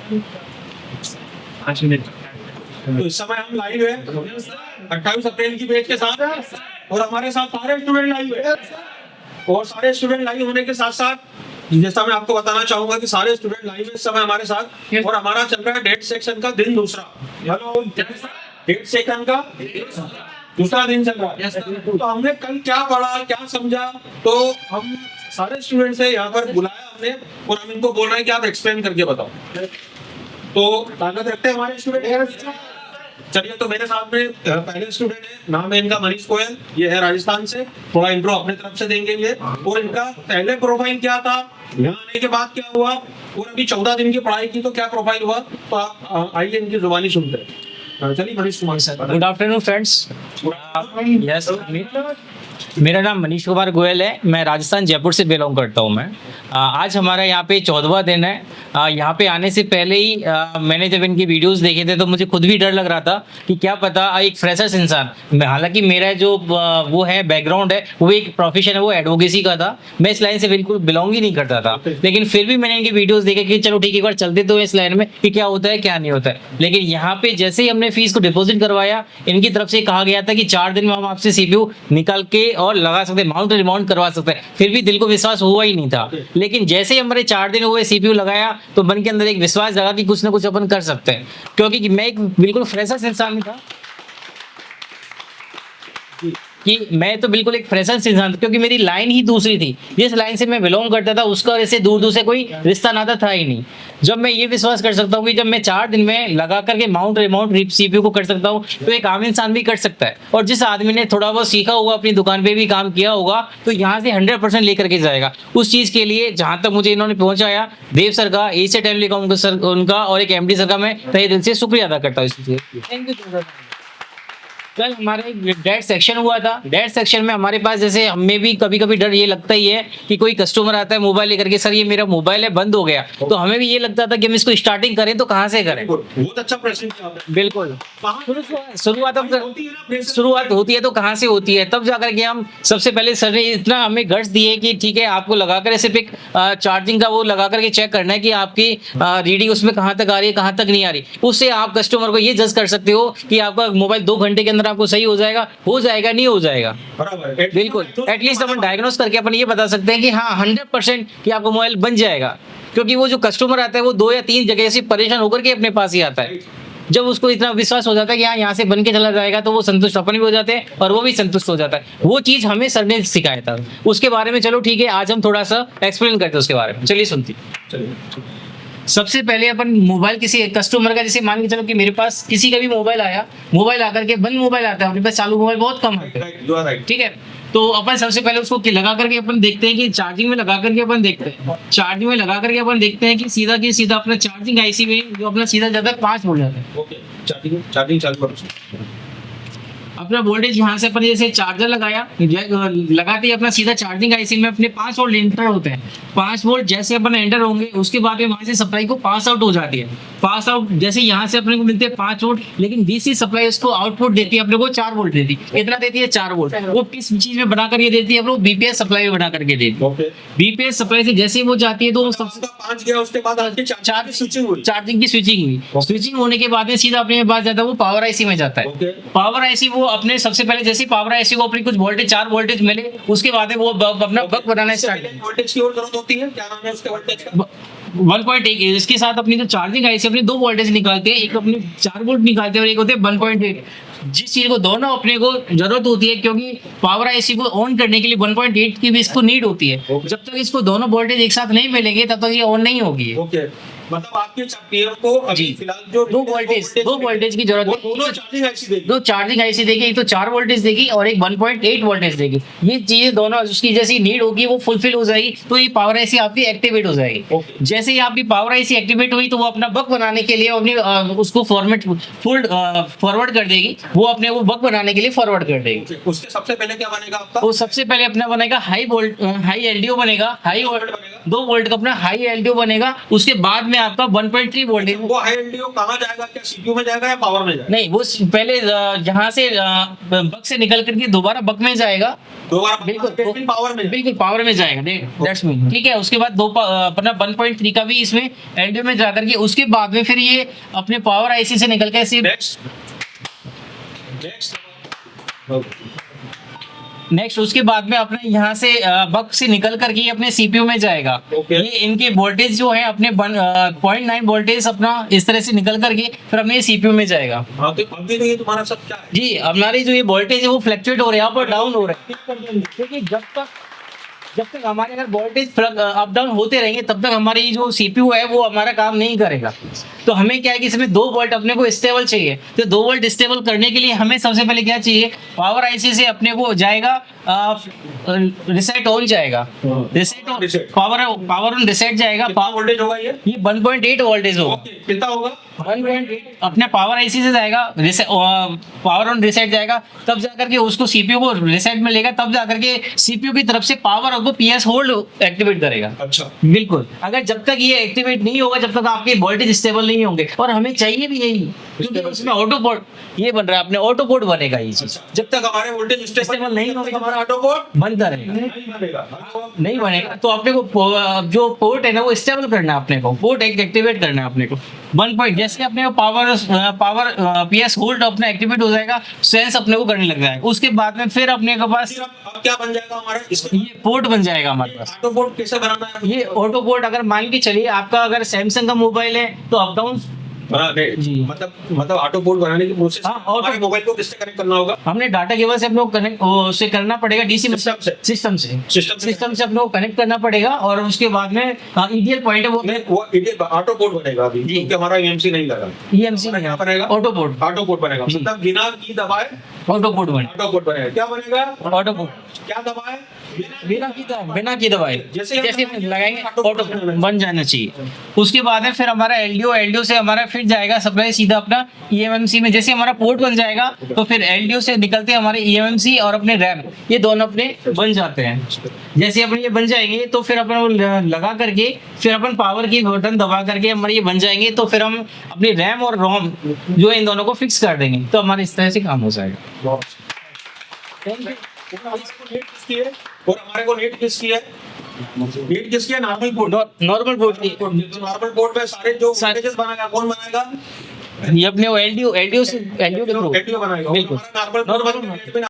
तो इस समय हम लाइव है 28 अप्रैल की बैच के साथ और हमारे साथ सारे स्टूडेंट लाइव है और सारे स्टूडेंट लाइव होने के साथ साथ जैसा मैं आपको बताना चाहूंगा कि सारे स्टूडेंट लाइव इस समय हमारे साथ और हमारा चल रहा है डेट सेक्शन का दिन दूसरा। हेलो, डेट सेक्शन का दूसरा दिन चल रहा है। तो हमने कल क्या पढ़ा क्या समझा, तो हम सारे स्टूडेंट से यहाँ पर बुलाया हमने और हम इनको बोल रहे हैं कि आप एक्सप्लेन करके बताओ। तो ताकत रखते हैं हमारे स्टूडेंट। चलिए, तो मेरे साथ में पहले स्टूडेंट है, नाम है इनका मनीष गोयल, ये है राजस्थान से। थोड़ा इंट्रो अपने तरफ से देंगे ये, और इनका पहले प्रोफाइल क्या था, यहाँ आने के बाद क्या हुआ, और अभी 14 दिन की पढ़ाई की तो क्या प्रोफाइल हुआ। तो आप आइए इनकी जुबानी सुनते हैं। चलिए Manish Kumar sir. Good afternoon friends. Yes, मेरा नाम मनीष कुमार गोयल है, मैं राजस्थान जयपुर से बिलोंग करता हूँ। मैं आज हमारा यहाँ पे 14वां दिन है। यहाँ पे आने से पहले ही मैंने जब इनकी वीडियोस देखे थे तो मुझे खुद भी डर लग रहा था कि क्या पता एक फ्रेशर्स इंसान, हालांकि मेरा जो वो है बैकग्राउंड है वो एक प्रोफेशन है, वो एडवोकेसी का था। मैं इस लाइन से बिल्कुल बिलोंग ही नहीं करता था, लेकिन फिर भी मैंने इनकी वीडियोस देखे कि चलो ठीक है, एक बार चलते तो इस लाइन में कि क्या होता है क्या नहीं होता है। लेकिन यहाँ पे जैसे ही हमने फीस को डिपॉजिट करवाया, इनकी तरफ से कहा गया था कि 4 दिन में हम आपसे CPU निकाल के और लगा सकते हैं, माउंट रिमाउंट करवा सकते हैं। फिर भी दिल को विश्वास हुआ ही नहीं था। लेकिन जैसे ही हमारे 4 दिन हुए CPU लगाया तो मन के अंदर एक विश्वास जगा कि कुछ ना कुछ अपन कर सकते हैं, क्योंकि मैं एक बिल्कुल फ्रेशर्स इंसान था कि मैं तो बिल्कुल एक फ्रेशर्स इंसान था, क्योंकि मेरी लाइन ही दूसरी थी। जिस लाइन से मैं बिलोंग करता था उसका और इससे दूर दूर से कोई रिश्ता नाता था ही नहीं। जब मैं ये विश्वास कर सकता हूँ कि जब मैं 4 दिन में लगा करके माउंट रिमाउंट CPU को कर सकता हूँ तो एक आम इंसान भी कर सकता है। और जिस आदमी ने थोड़ा बहुत सीखा होगा, अपनी दुकान पे भी काम किया होगा, तो यहाँ से 100% लेकर के जाएगा। उस चीज़ के लिए जहाँ तक मुझे इन्होंने पहुँचाया, देव सर का, एशिया टेलीकॉम सर उनका और एक MD सर का मैं तहे दिल से शुक्रिया अदा करता हूँ इस चीज़ के। Thank you. कल हमारे डेट सेक्शन हुआ था। डेट सेक्शन में हमारे पास जैसे हमें भी कभी कभी डर ये लगता ही है कि कोई कस्टमर आता है मोबाइल लेकर के, सर ये मेरा मोबाइल है बंद हो गया, तो हमें भी ये लगता था कि हम इसको स्टार्टिंग करें तो कहाँ से करें। बहुत अच्छा प्रश्न किया आपने। बिल्कुल, शुरुआत होती है तो कहाँ से होती है, तब जाकर के हम सबसे पहले सर ने इतना हमें गट्स दिए कि ठीक है, आपको लगा कर सिर्फ एक चार्जिंग का वो लगा करके चेक करना है कि आपकी रीडिंग उसमें कहाँ तक आ रही है कहाँ तक नहीं आ रही। उससे आप कस्टमर को ये जज कर सकते हो कि आपका मोबाइल 2 घंटे के अंदर आपको सही हो जाएगा नहीं हो जाएगा। बराबर, बिल्कुल, एटलीस्ट अपन डायग्नोस करके अपन ये बता सकते हैं कि हाँ 100% कि आपको मोबाइल बन जाएगा। क्योंकि वो जो कस्टमर आता है वो 2 या 3 जगह से परेशान होकर के अपने पास ही आता है। जब उसको इतना विश्वास हो जाता है कि हाँ यहाँ से बन के चला जाएगा, तो वो संतुष्ट अपन भी हो जाते हैं और वो भी संतुष्ट हो जाता है। वो चीज़ हमें सर ने सिखाया था, उसके बारे में चलो ठीक है आज हम थोड़ा सा एक्सप्लेन करते हैं उसके बारे में। चलिए सुनती। सबसे पहले अपन मोबाइल किसी कस्टमर का, जैसे मान के चलो कि मेरे पास किसी का भी मोबाइल आया, मोबाइल आकर के बंद मोबाइल आता है, अपने पास चालू मोबाइल बहुत कम है, ठीक है। तो अपन सबसे पहले उसको लगा करके अपन देखते हैं कि चार्जिंग में लगा करके अपन देखते हैं, चार्जिंग में लगा करके अपन देखते हैं कि सीधा अपना चार्जिंग IC में जो अपना सीधा जाता है 5 वोल्ट जाता है। ओके, चार्जिंग चालू करो। अपना वोल्टेज यहाँ से अपन जैसे चार्जर लगाया, लगाते ही अपना सीधा चार्जिंग IC में अपने 5 वोल्ट एंटर होते हैं। 5 वोल्ट जैसे अपन एंटर होंगे उसके बाद में वहाँ से सप्लाई को पास आउट हो जाती है। पास आउट जैसे यहाँ से अपने को मिलते हैं 5 वोल्ट, लेकिन DC सप्लाई उसको आउटपुट देती है अपने को 4 वोल्ट देती है। इतना देती है 4 वोल्ट। वो किस चीज में बना कर ये देती है, अपने BPS सप्लाई में बना करके देती है। BPS सप्लाई से जैसे वो जाती है तो 5 गया, उसके बाद चार्जिंग की स्विचिंग हुई। स्विचिंग होने के बाद में सीधा अपने पास जाता है वो पावर IC में जाता है। पावर IC वो अपने सबसे पहले जैसे पावर IC को अपनी कुछ वोल्टेज 4 वोल्टेज मिले, उसके बाद वो अपना बक बनाना स्टार्ट करता है। वोल्टेज की और जरूरत होती है, क्या नाम है उसके वोल्टेज का? 1.8। इसके साथ अपनी जो चार्जिंग IC अपनी 2 वोल्टेज निकालते हैं, एक अपनी 4 वोल्ट निकालते हैं और एक होते हैं 1.8। जिस चीज को दोनों अपने को जरूरत होती है, क्योंकि पावर IC को ऑन करने के लिए 1.8 की भी इसको नीड होती है। जब तक इसको दोनों वोल्टेज एक साथ नहीं मिलेंगे तब तक ये ऑन नहीं होगी। मतलब आपके पेयर को अभी फिलहाल जो 2 वोल्टेज की जरूरत है। दो चार्जिंग IC देगी, एक तो 4 वोल्टेज देगी और एक 1.8 वोल्टेज देगी। ये चीजें दोनों उसकी जैसी नीड होगी वो फुलफिल हो जाएगी, तो ये पावर IC आपकी एक्टिवेट हो जाएगी। जैसे ही आपकी पावर IC एक्टिवेट हुई तो वो अपना बक बनाने के लिए अपनी उसको फॉरवर्ड कर देगी, वो अपने वो बक बनाने के लिए फॉरवर्ड कर देगी। उसके सबसे पहले क्या बनेगा आपका? वो सबसे पहले अपना बनेगा हाई LDO बनेगा, 2 वोल्ट का अपना हाई LDO बनेगा। उसके बाद में में आपका 1.3 वोल्टेज। वो हाई एलडीओ कहाँ जाएगा, क्या सीपीयू में जाएगा या पावर में जाएगा? नहीं, वो पहले जहाँ से बक से निकल करके दोबारा बक में जाएगा, दोबारा बिल्कुल पावर में जाएगा। बिल्कुल पावर में जाएगा, दैट्स मीन, ठीक है। उसके बाद अपना 1.3 का भी इसमें एलडीओ में जाकर के उसके बाद में फिर ये अपने पावर आईसी से निकल के नेक्स्ट उसके बाद में अपने यहाँ से बक से निकल करके ये अपने सीपीयू में जाएगा। Okay. ये इनके वोल्टेज जो है अपने 0.9 वोल्टेज अपना इस तरह से निकल करके फिर अपने सीपीयू में जाएगा। हाँ, तो अभी तो ये तुम्हारा सब क्या है? जी, हमारी जो ये वोल्टेज है वो फ्लक्चुएट हो रहे हैं, अप और डाउन हो रहे हैं, क्योंकि जब तक हमारे अगर वोल्टेज अप डाउन होते रहेंगे तब तक हमारी जो सीपीयू है वो हमारा काम नहीं करेगा। तो हमें क्या है कि इसमें 2 वोल्ट अपने को स्टेबल चाहिए। तो 2 वोल्ट स्टेबल करने के लिए हमें सबसे पहले क्या चाहिए, पावर आईसी से अपने को जाएगा रिसेट ऑन जाएगा, रिसेट पावर ऑन रिसेट जाएगा। कितना वोल्टेज होगा ये? ये 1.8 वोल्टेज होगा। ओके, कितना होगा? 1.8 अपने पावर आईसी से जाएगा, पावर ऑन रिसेट जाएगा, तब जाकर के उसको सीपीयू को रिसेट में लेगा, तब जाकर के सीपीयू की तरफ से पावर आपको पीएस होल्ड एक्टिवेट करेगा। अच्छा, बिल्कुल, अगर जब तक ये एक्टिवेट नहीं होगा, जब तक आपके वोल्टेज स्टेबल नहीं होंगे, और हमें चाहिए भी यही, क्योंकि उसमें ऑटो पोर्ट ये बन रहा है, अपने ऑटो पोर्ट बनेगा ये चीज। जब तक हमारे वोल्टेज स्टेबल नहीं होगा, हमारा ऑटो पोर्ट बनता रहेगा, नहीं बनेगा। नहीं बनेगा। तो अपने को जो पोर्ट है ना वो स्टेबल करना है, अपने को पोर्ट एक्टिवेट करना है अपने को। 1 पॉइंट जैसे अपने को पावर पीएस होल्ड अपना एक्टिवेट हो जाएगा, सेंस अपने को करने लग जाएगा। उसके बाद में फिर अपने के पास अब क्या बन जाएगा हमारा? इसमें ये पोर्ट बन जाएगा हमारे पास। ऑटो पोर्ट कैसे बनाना है? ये ऑटो पोर्ट अगर मान के चलिए आपका अगर सैमसंग का मोबाइल है तो अप डाउन जी। मतलब ऑटो पोर्ट बनाने की प्रोसेस हाँ, ऑटो- हमारे मोबाइल को किससे कनेक्ट करना होगा? हमने डाटा केबल से अपने को कनेक्ट उससे करना पड़ेगा, डीसी सिस्टम से। सिस्टम से सिस्टम से। सिस्टम से अपने को कनेक्ट करना पड़ेगा। और उसके बाद में ईडीएल पॉइंट है वो नहीं, वो इडियट ऑटो पोर्ट बनेगा अभी, जी। क्योंकि हमारा ईएमसी नहीं लगा। ईएमसी हमारा क्या बनेगा? ऑटो पोर्ट, ऑटो पोर्ट बनेगा, जी। मतलब बिना की दबाए ऑटो पोर्ट बने, ऑटो पोर्ट बनेगा। क्या बनेगा? ऑटो पोर्ट क्या दबाए? बिना की दबाए जैसे जैसे हम लगाएंगे ऑटो ऑटो बन जाना चाहिए। उसके बाद में फिर हमारा एलडीओ से हमारा फिर जाएगा सप्लाई सीधा अपना ईएमएमसी में। जैसे हमारा पोर्ट बन जाएगा तो फिर एलडीओ से निकलते हमारे ईएमएमसी और अपने रैम, ये दोनों अपने बन जाते हैं। जैसे अपने ये बन जाएंगे तो फिर अपन वो लगा करके फिर अपन पावर की बटन दबा करके हमारे ये बन जाएंगे, तो फिर हम अपनी रैम और रोम जो है इन दोनों को फिक्स कर देंगे, तो हमारे इस तरह से काम हो जाएगा। Thank you. नीट किसकी है और हमारे को नीट किसकी है? नीट किसकी है? Normal port. नॉर्मल पोर्ट की नॉर्मल पोर्ट में सारे जो वोल्टेजेस बनाएगा कौन बनाएगा? ये अपने एलडीओ के थ्रू एलडीओ बनाएगा। बिल्कुल। नॉर्मल